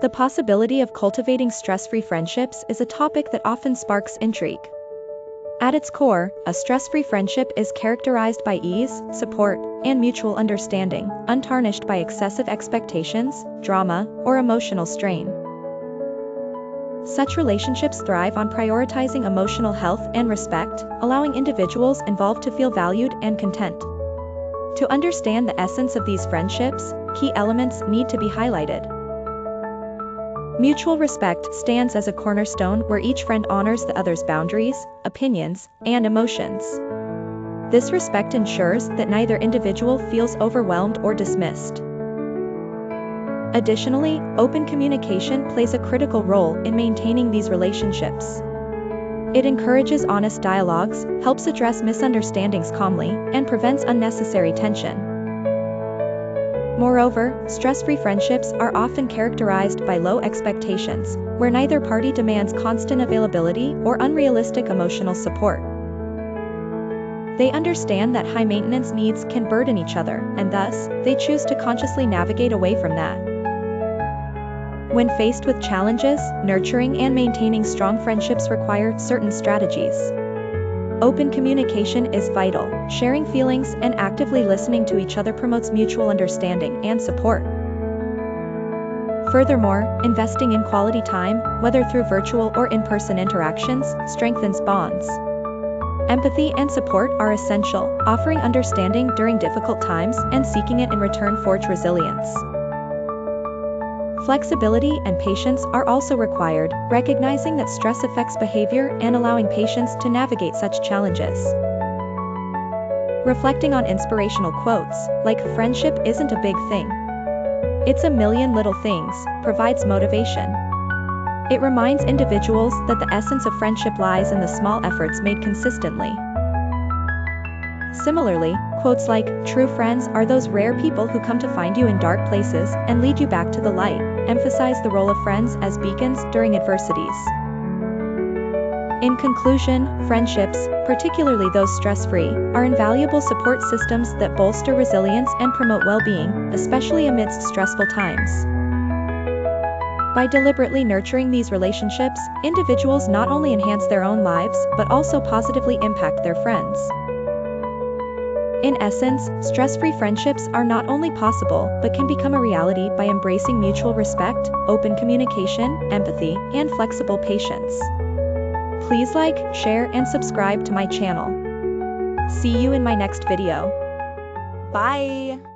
The possibility of cultivating stress-free friendships is a topic that often sparks intrigue. At its core, a stress-free friendship is characterized by ease, support, and mutual understanding, untarnished by excessive expectations, drama, or emotional strain. Such relationships thrive on prioritizing emotional health and respect, allowing individuals involved to feel valued and content. To understand the essence of these friendships, key elements need to be highlighted. Mutual respect stands as a cornerstone where each friend honors the other's boundaries, opinions, and emotions. This respect ensures that neither individual feels overwhelmed or dismissed. Additionally, open communication plays a critical role in maintaining these relationships. It encourages honest dialogues, helps address misunderstandings calmly, and prevents unnecessary tension. Moreover, stress-free friendships are often characterized by low expectations, where neither party demands constant availability or unrealistic emotional support. They understand that high-maintenance needs can burden each other, and thus, they choose to consciously navigate away from that. When faced with challenges, nurturing and maintaining strong friendships require certain strategies. Open communication is vital. Sharing feelings and actively listening to each other promotes mutual understanding and support. Furthermore, investing in quality time, whether through virtual or in-person interactions, strengthens bonds. Empathy and support are essential, offering understanding during difficult times and seeking it in return forge resilience. Flexibility and patience are also required, recognizing that stress affects behavior and allowing patience to navigate such challenges. Reflecting on inspirational quotes, like "Friendship isn't a big thing. It's a million little things," provides motivation. It reminds individuals that the essence of friendship lies in the small efforts made consistently. Similarly, quotes like, "True friends are those rare people who come to find you in dark places and lead you back to the light," emphasize the role of friends as beacons during adversities. In conclusion, friendships, particularly those stress-free, are invaluable support systems that bolster resilience and promote well-being, especially amidst stressful times. By deliberately nurturing these relationships, individuals not only enhance their own lives but also positively impact their friends. In essence, stress-free friendships are not only possible but can become a reality by embracing mutual respect, open communication, empathy, and flexible patience. Please like, share, and subscribe to my channel. See you in my next video. Bye!